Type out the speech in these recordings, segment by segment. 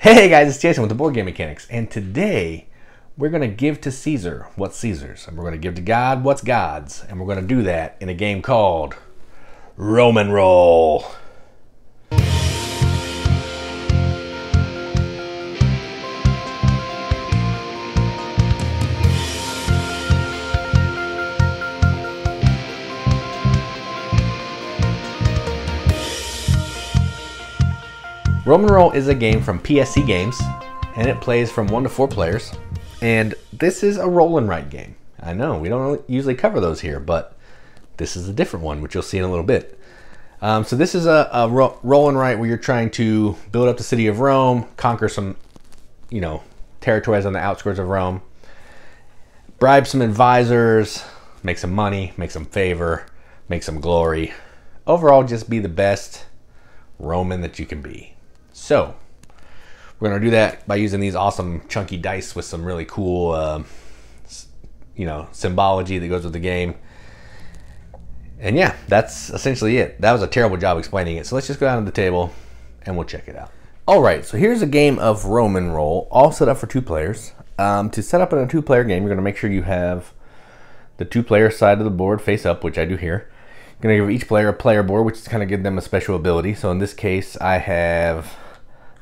Hey guys, it's Jason with the Board Game Mechanics, and today we're going to give to Caesar what's Caesar's, and we're going to give to God what's God's, and we're going to do that in a game called Roman Roll. Roman Roll is a game from PSC Games, and it plays from 1 to 4 players. And this is a roll and write game. I know, we don't usually cover those here, but this is a different one, which you'll see in a little bit. So this is a roll and write where you're trying to build up the city of Rome, conquer some, territories on the outskirts of Rome, bribe some advisors, make some money, make some favor, make some glory. Overall, just be the best Roman that you can be. So, we're going to do that by using these awesome chunky dice with some really cool, symbology that goes with the game. And yeah, that's essentially it. That was a terrible job explaining it. So let's just go down to the table and we'll check it out. All right, so here's a game of Roman Roll, all set up for 2 players. To set up in a 2-player game, you're going to make sure you have the 2-player side of the board face up, which I do here. You're going to give each player a player board, which is kind of give them a special ability. So in this case, I have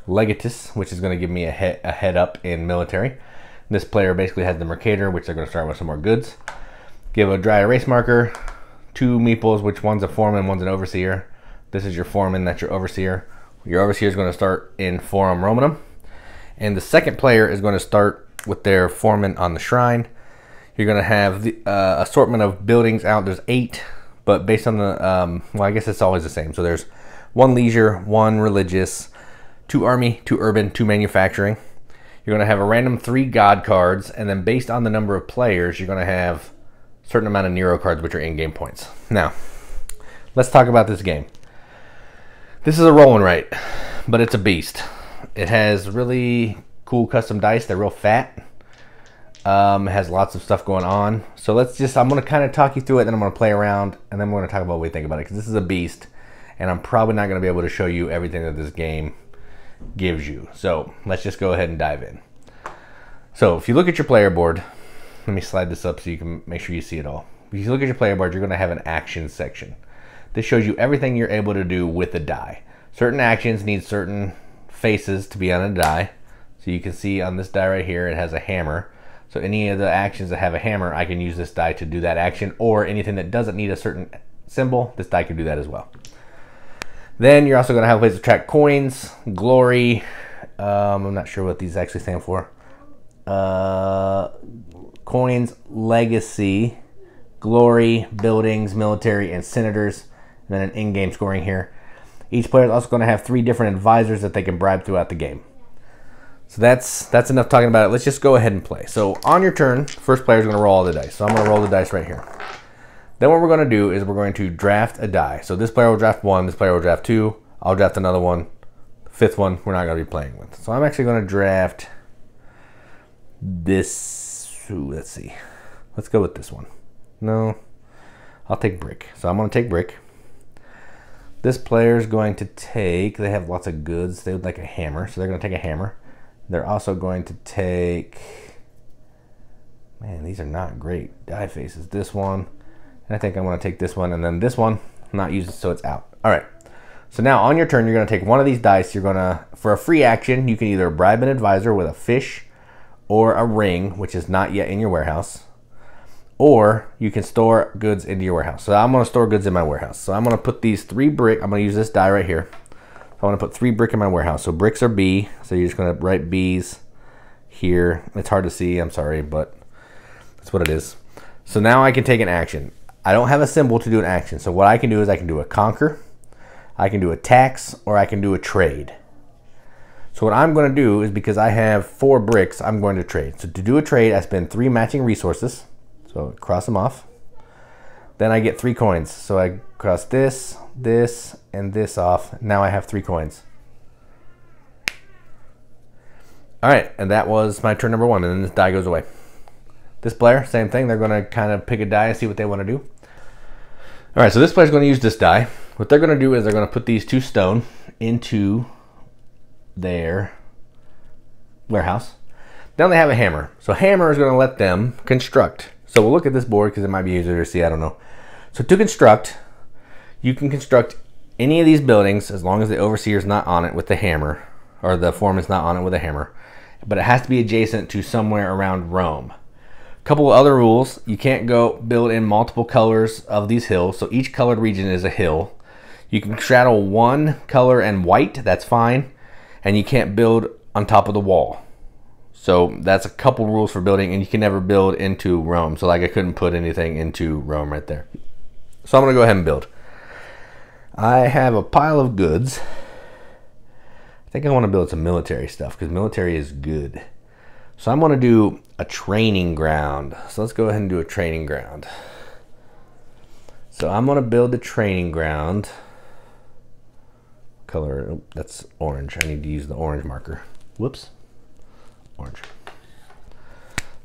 Legatus, which is going to give me a head up in military. This player basically has the Mercator, which they're going to start with some more goods. Give a dry erase marker, 2 meeples, which one's a foreman, one's an overseer. This is your foreman, that's your overseer. Your overseer is going to start in Forum Romanum. And the second player is going to start with their foreman on the shrine. You're going to have the assortment of buildings out. There's 8, but based on the, well, I guess it's always the same. So there's 1 leisure, 1 religious, 2 army, 2 urban, 2 manufacturing. You're going to have a random 3 god cards, and then based on the number of players, you're going to have a certain amount of Nero cards, which are in-game points. Now, let's talk about this game. This is a roll and write, but it's a beast. It has really cool custom dice. They're real fat. It has lots of stuff going on. So I'm going to kind of talk you through it, then I'm going to play around, and then we're going to talk about what we think about it, because this is a beast, and I'm probably not going to be able to show you everything that this game gives you. So let's just go ahead and dive in. So if you look at your player board, let me slide this up so you can make sure you see it all. If you look at your player board, you're going to have an action section. This shows you everything you're able to do with a die. Certain actions need certain faces to be on a die. So you can see on this die right here, it has a hammer. So any of the actions that have a hammer, I can use this die to do that action, or anything that doesn't need a certain symbol, this die can do that as well. Then you're also going to have a place to track coins, glory. I'm not sure what these actually stand for. Coins, legacy, glory, buildings, military, and senators. And then an in-game scoring here. Each player is also going to have 3 different advisors that they can bribe throughout the game. So that's enough talking about it. Let's just go ahead and play. So on your turn, first player is going to roll all the dice. So I'm going to roll the dice right here. Then what we're going to do is we're going to draft a die. So this player will draft 1, this player will draft 2, I'll draft another one. The 5th one we're not going to be playing with. So I'm actually going to draft this. Ooh, let's see. Let's go with this one. No, I'll take brick. So I'm going to take brick. This player is going to take, they have lots of goods. They would like a hammer, so they're going to take a hammer. They're also going to take, man, these are not great die faces. This one. And I think I'm going to take this one, and then this one, I'm not using it, so it's out. All right. So now on your turn, you're going to take one of these dice. You're going to, for a free action, you can either bribe an advisor with a fish or a ring, which is not yet in your warehouse, or you can store goods into your warehouse. So I'm going to store goods in my warehouse. So I'm going to put these 3 brick. I'm going to use this die right here. I want to put 3 brick in my warehouse. So bricks are B. So you're just going to write B's here. It's hard to see. I'm sorry, but that's what it is. So now I can take an action. I don't have a symbol to do an action. So what I can do is I can do a conquer, I can do a tax, or I can do a trade. So what I'm going to do is, because I have 4 bricks, I'm going to trade. So to do a trade, I spend 3 matching resources. So cross them off. Then I get 3 coins. So I cross this, this, and this off. Now I have 3 coins. All right, and that was my turn number 1, and then this die goes away. This player, same thing. They're going to kind of pick a die and see what they want to do. All right, so this player's going to use this die. What they're going to do is they're going to put these 2 stone into their warehouse. Then they have a hammer. So hammer is going to let them construct. So we'll look at this board because it might be easier to see, I don't know. So to construct, you can construct any of these buildings as long as the overseer is not on it with the hammer, or the foreman's not on it with a hammer, but it has to be adjacent to somewhere around Rome. A couple of other rules: you can't go build in multiple colors of these hills, so each colored region is a hill. You can straddle one color and white, that's fine, and you can't build on top of the wall. So that's a couple rules for building, and you can never build into Rome. So like I couldn't put anything into Rome right there. So I'm gonna go ahead and build. I have a pile of goods. I think I want to build some military stuff because military is good. So I'm going to do a training ground. So let's go ahead and do a training ground. So I'm going to build the training ground. Color, oh, that's orange. I need to use the orange marker. Whoops. Orange.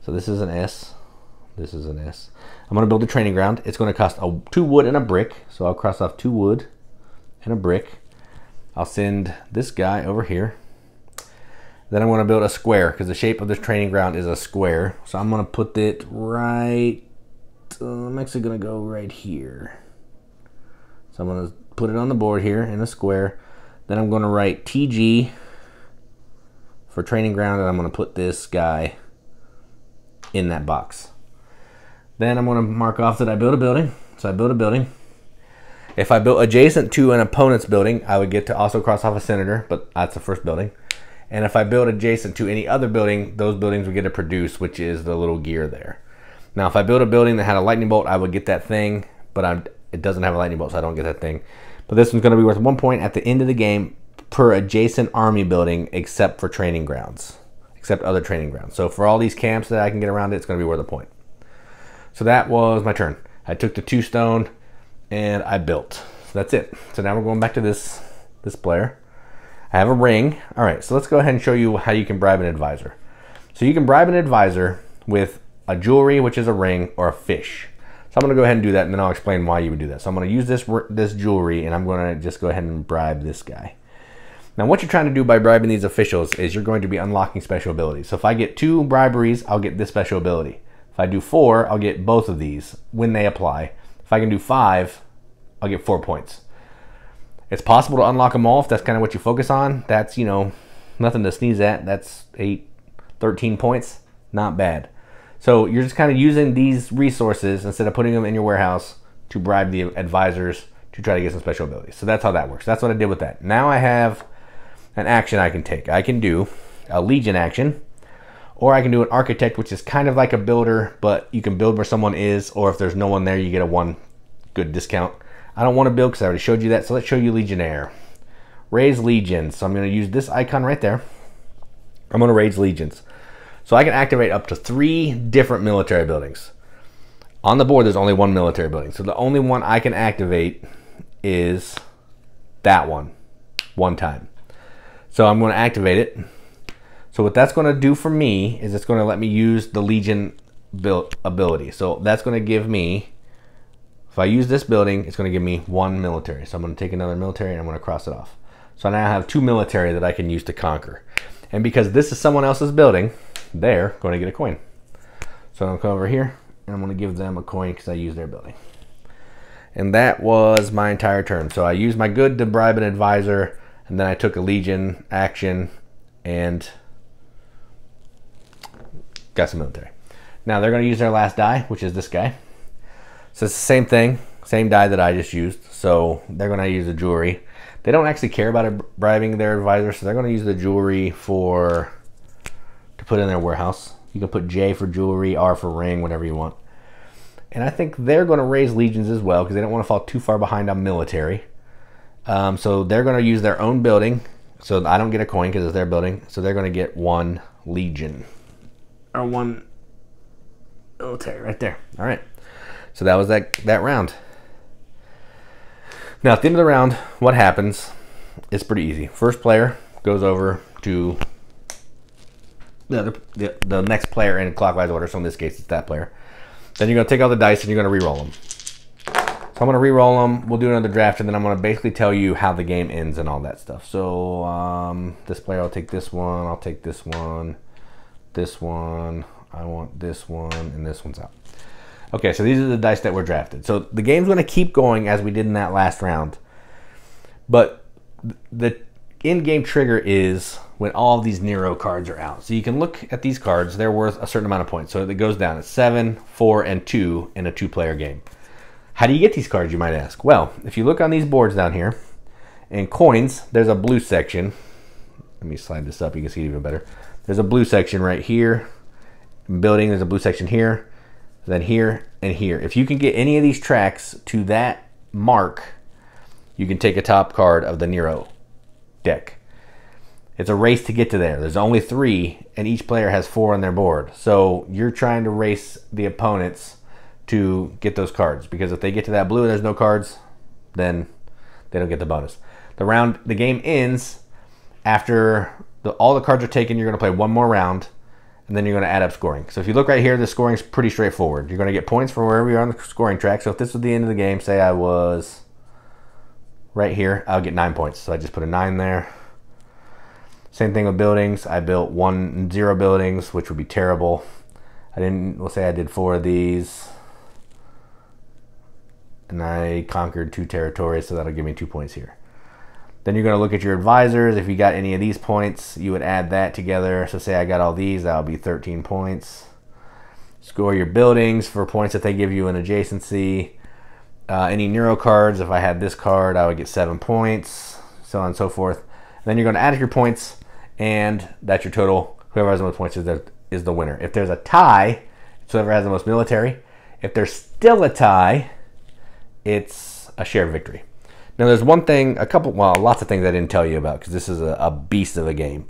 So this is an S. This is an S. I'm going to build a training ground. It's going to cost 2 wood and a brick. So I'll cross off 2 wood and a brick. I'll send this guy over here. Then I'm going to build a square because the shape of this training ground is a square. So I'm going to put it right, I'm actually going to go right here. So I'm going to put it on the board here in a square. Then I'm going to write TG for training ground, and I'm going to put this guy in that box. Then I'm going to mark off that I built a building. So I built a building. If I built adjacent to an opponent's building, I would get to also cross off a senator, but that's the first building. And if I build adjacent to any other building, those buildings would get to produce, which is the little gear there. Now, if I build a building that had a lightning bolt, I would get that thing, but it doesn't have a lightning bolt, so I don't get that thing. But this one's going to be worth 1 point at the end of the game per adjacent army building, except for training grounds, except other training grounds. So for all these camps that I can get around it, it's going to be worth a point. So that was my turn. I took the 2 stone and I built. So that's it. So now we're going back to this player. I have a ring. All right, so let's go ahead and show you how you can bribe an advisor. So you can bribe an advisor with a jewelry, which is a ring, or a fish. So I'm going to go ahead and do that, and then I'll explain why you would do that. So I'm going to use this jewelry, and I'm going to just go ahead and bribe this guy. Now, what you're trying to do by bribing these officials is you're going to be unlocking special abilities. So if I get 2 briberies, I'll get this special ability. If I do 4, I'll get both of these when they apply. If I can do 5, I'll get 4 points. It's possible to unlock them all if that's kind of what you focus on. That's, you know, nothing to sneeze at. That's 13 points. Not bad. So you're just kind of using these resources instead of putting them in your warehouse to bribe the advisors to try to get some special abilities. So that's how that works. That's what I did with that. Now I have an action I can take. I can do a legion action, or I can do an architect, which is kind of like a builder, but you can build where someone is, or if there's no one there, you get a 1 good discount. I don't want to build because I already showed you that, so let's show you legionnaire. Raise legions. So I'm going to use this icon right there. I'm going to raise legions. So I can activate up to 3 different military buildings. On the board, there's only 1 military building. So the only one I can activate is that one time. So I'm going to activate it. So what that's going to do for me is it's going to let me use the legion build ability. So that's going to give me, if I use this building, it's going to give me 1 military. So I'm going to take another military and I'm going to cross it off. So now I have 2 military that I can use to conquer. And because this is someone else's building, they're going to get a coin. So I'm going to come over here and I'm going to give them a coin because I used their building. And that was my entire turn. So I used my good to bribe an advisor, and then I took a legion action and got some military. Now they're going to use their last die, which is this guy. So it's the same thing, same die that I just used. So they're going to use the jewelry. They don't actually care about bribing their advisor, so they're going to use the jewelry to put in their warehouse. You can put J for jewelry, R for ring, whatever you want. And I think they're going to raise legions as well because they don't want to fall too far behind on military. So they're going to use their own building. So I don't get a coin because it's their building. So they're going to get 1 legion. Or 1 military right there. All right. So that was that round. Now at the end of the round, what happens is pretty easy. First player goes over to the next player in clockwise order. So in this case, it's that player. Then you're going to take all the dice and you're going to re-roll them. So I'm going to re-roll them. We'll do another draft, and then I'm going to basically tell you how the game ends and all that stuff. So this player, I'll take this one. I'll take this one. This one. I want this one, and this one's out. Okay, so these are the dice that were drafted. So the game's going to keep going as we did in that last round. But the in-game trigger is when all of these Nero cards are out. So you can look at these cards. They're worth a certain amount of points. So it goes down at 7, 4, and 2 in a 2-player game. How do you get these cards, you might ask? Well, if you look on these boards down here, in coins, there's a blue section. Let me slide this up. You can see it even better. There's a blue section right here. In building, there's a blue section here. Then here and here. If you can get any of these tracks to that mark, you can take a top card of the Nero deck. It's a race to get to there. There's only 3, and each player has 4 on their board. So you're trying to race the opponents to get those cards, because if they get to that blue and there's no cards, then they don't get the bonus. The game ends after all the cards are taken. You're going to play one more round, and then you're going to add up scoring. So if you look right here, the scoring is pretty straightforward. You're going to get points for wherever you are on the scoring track. So if this was the end of the game, say I was right here, I'll get 9 points. So I just put a 9 there. Same thing with buildings. I built 1 and 0 buildings, which would be terrible. Let's say I did 4 of these, and I conquered 2 territories, so that'll give me 2 points here. Then you're going to look at your advisors. If you got any of these points, you would add that together. So say I got all these, that'll be 13 points. Score your buildings for points that they give you in adjacency. Any Nero cards, if I had this card, I would get 7 points, so on and so forth. And then you're going to add your points, and that's your total. Whoever has the most points is the winner. If there's a tie, it's whoever has the most military. If there's still a tie, it's a shared victory. Now there's one thing, lots of things I didn't tell you about, because this is a beast of a game.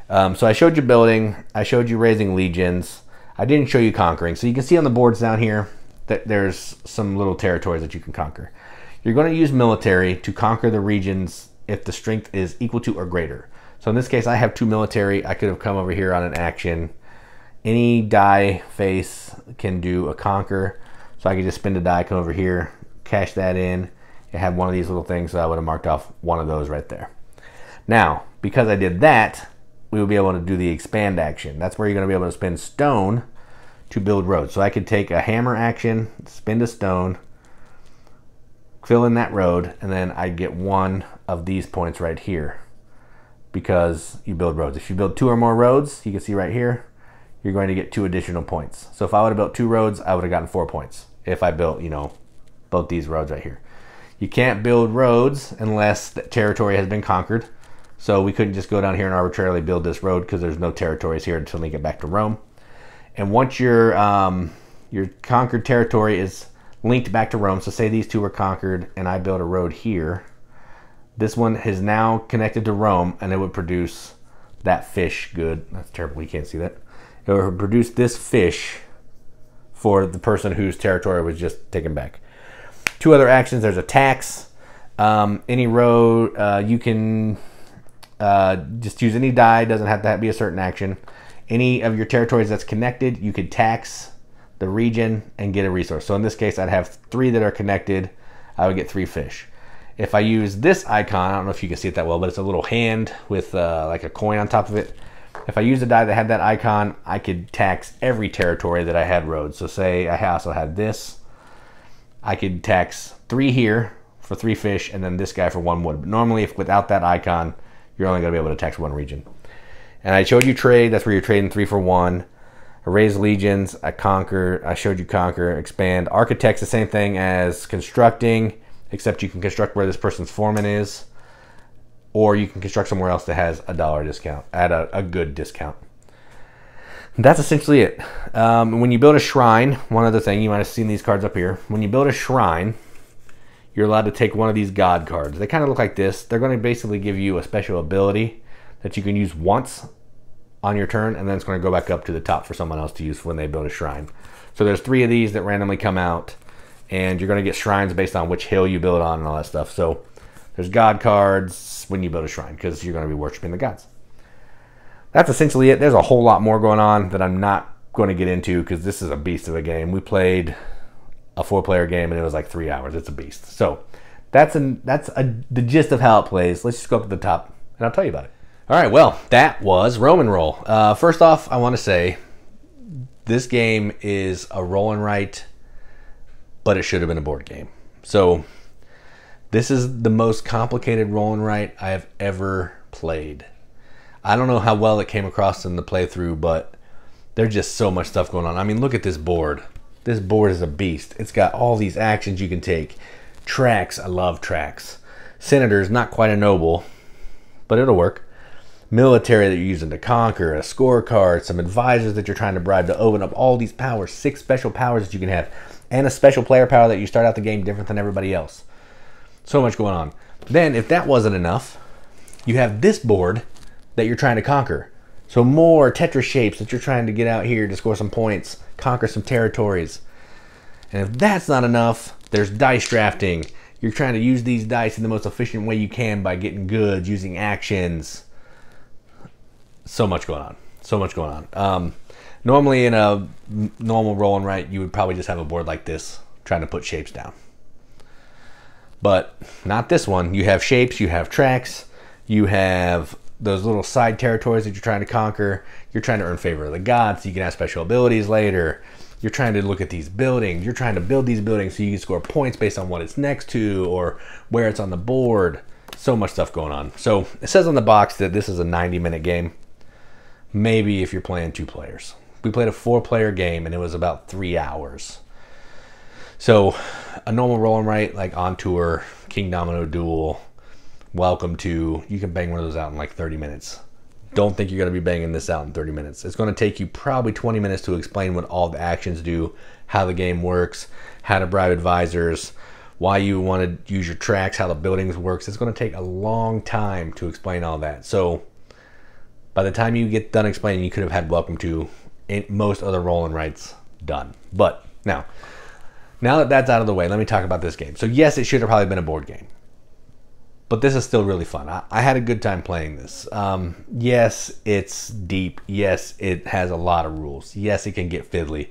So I showed you building, I showed you raising legions, I didn't show you conquering. So you can see on the boards down here that there's some little territories that you can conquer. You're going to use military to conquer the regions if the strength is equal to or greater. So in this case, I have 2 military. I could have come over here on an action. Any die face can do a conquer. So I could just spend a die, come over here, cash that in. It had one of these little things, so I would have marked off one of those right there. Now, because I did that, we will be able to do the expand action. That's where you're going to be able to spend stone to build roads. So I could take a hammer action, spend a stone, fill in that road, and then I'd get 1 of these points right here because you build roads. If you build 2 or more roads, you can see right here, you're going to get 2 additional points. So if I would have built 2 roads, I would have gotten 4 points if I built, both these roads right here. You can't build roads unless the territory has been conquered. So we couldn't just go down here and arbitrarily build this road because there's no territories here until they get back to Rome. And once your conquered territory is linked back to Rome, so say these 2 were conquered and I built a road here, this one is now connected to Rome, and it would produce that fish good. That's terrible, you can't see that. It would produce this fish for the person whose territory was just taken back. 2 other actions. There's a tax. Any road, you can just use any die. Doesn't have to be a certain action. Any of your territories that's connected, you could tax the region and get a resource. So in this case, I'd have 3 that are connected. I would get 3 fish. If I use this icon, I don't know if you can see it that well, but it's a little hand with like a coin on top of it. If I use a die that had that icon, I could tax every territory that I had roads. So say I also had this. I could tax 3 here for 3 fish, and then this guy for 1 wood. But normally, if without that icon, you're only going to be able to tax 1 region. And I showed you trade. That's where you're trading 3 for 1. I raised legions. I showed you conquer, expand. Architect's the same thing as constructing, except you can construct where this person's foreman is, or you can construct somewhere else that has a $1 discount at a good discount. That's essentially it. When you build a shrine, one other thing, you might have seen these cards up here. When you build a shrine, you're allowed to take one of these god cards. They kind of look like this. They're going to basically give you a special ability that you can use once on your turn, and then it's going to go back up to the top for someone else to use when they build a shrine. So there's 3 of these that randomly come out, and you're going to get shrines based on which hill you build on and all that stuff. So there's god cards when you build a shrine because you're going to be worshiping the gods. That's essentially it. There's a whole lot more going on that I'm not going to get into because this is a beast of a game. We played a 4-player game, and it was like 3 hours. It's a beast. So that's the gist of how it plays. Let's just go up to the top, and I'll tell you about it. All right, well, that was Roman Roll. First off, I want to say this game is a roll and write, but it should have been a board game. So this is the most complicated roll and write I have ever played. I don't know how well it came across in the playthrough, but there's just so much stuff going on. I mean, look at this board. This board is a beast. It's got all these actions you can take. Tracks, I love tracks. Senators, not quite a noble, but it'll work. Military that you're using to conquer, a scorecard, some advisors that you're trying to bribe to open up all these powers, 6 special powers that you can have, and a special player power that you start out the game different than everybody else. So much going on. Then, if that wasn't enough, you have this board that you're trying to conquer. So more Tetris shapes that you're trying to get out here to score some points, conquer some territories. And if that's not enough, there's dice drafting. You're trying to use these dice in the most efficient way you can by getting goods, using actions. So much going on. So much going on. Normally in a normal roll and write, you would probably just have a board like this, trying to put shapes down. But not this one. You have shapes, you have tracks, you have those little side territories that you're trying to conquer. You're trying to earn favor of the gods so you can have special abilities later. You're trying to look at these buildings. You're trying to build these buildings so you can score points based on what it's next to or where it's on the board. So much stuff going on. So it says on the box that this is a 90-minute game. Maybe if you're playing 2 players. We played a 4-player game and it was about 3 hours. So a normal roll and write like On Tour, King Domino Duel, Welcome to, you can bang one of those out in like 30 minutes. Don't think you're going to be banging this out in 30 minutes. It's going to take you probably 20 minutes to explain what all the actions do, how the game works, how to bribe advisors, why you want to use your tracks, how the buildings works. It's going to take a long time to explain all that. So by the time you get done explaining, you could have had Welcome to most other roll and writes done. But now that that's out of the way, let me talk about this game. So yes, it should have probably been a board game. But this is still really fun. I had a good time playing this. Yes, it's deep. Yes, it has a lot of rules. Yes, it can get fiddly.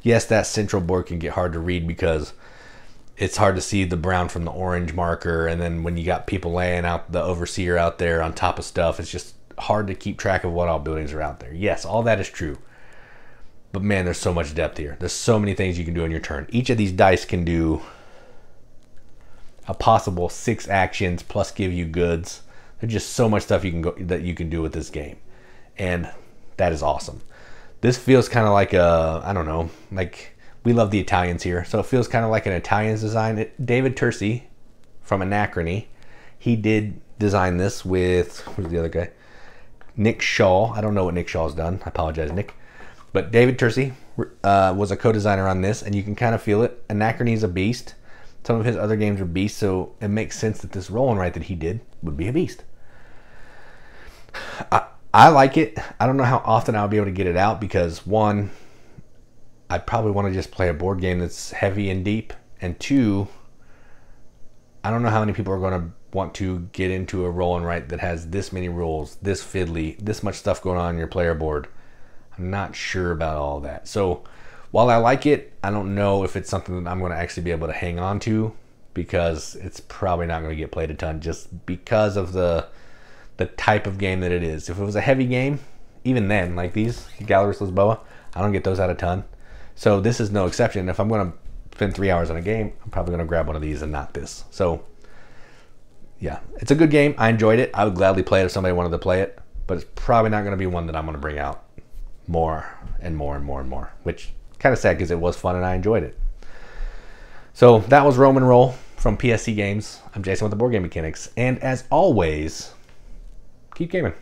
Yes, that central board can get hard to read because it's hard to see the brown from the orange marker. And then when you got people laying out the overseer out there on top of stuff, it's just hard to keep track of what all buildings are out there. Yes, all that is true. But man, there's so much depth here. There's so many things you can do on your turn. Each of these dice can do a possible 6 actions plus give you goods. There's just so much stuff that you can do with this game, and that is awesome. This feels kind of like I don't know, like we love the Italians here, so it feels kind of like an Italian's design. David Turczi from Anachrony, he did design this with, who's the other guy? Nick Shaw. I don't know what Nick Shaw's done. I apologize, Nick. But David Turczi was a co-designer on this, and you can kind of feel it. Anachrony's a beast. Some of his other games are beasts, so it makes sense that this roll and write that he did would be a beast. I like it. I don't know how often I'll be able to get it out because, 1, I probably want to just play a board game that's heavy and deep, and 2, I don't know how many people are going to want to get into a roll and write that has this many rules, this fiddly, this much stuff going on your player board. I'm not sure about all that. So while I like it, I don't know if it's something that I'm going to actually be able to hang on to because it's probably not going to get played a ton just because of the type of game that it is. If it was a heavy game, even then, like these, Gallerist Lisboa, I don't get those out a ton. So this is no exception. If I'm going to spend 3 hours on a game, I'm probably going to grab one of these and not this. So yeah, it's a good game. I enjoyed it. I would gladly play it if somebody wanted to play it, but it's probably not going to be one that I'm going to bring out more and more and more and more, which kind of sad because it was fun and I enjoyed it. So that was Roman Roll from PSC Games. I'm Jason with the Board Game Mechanics, and as always, keep gaming.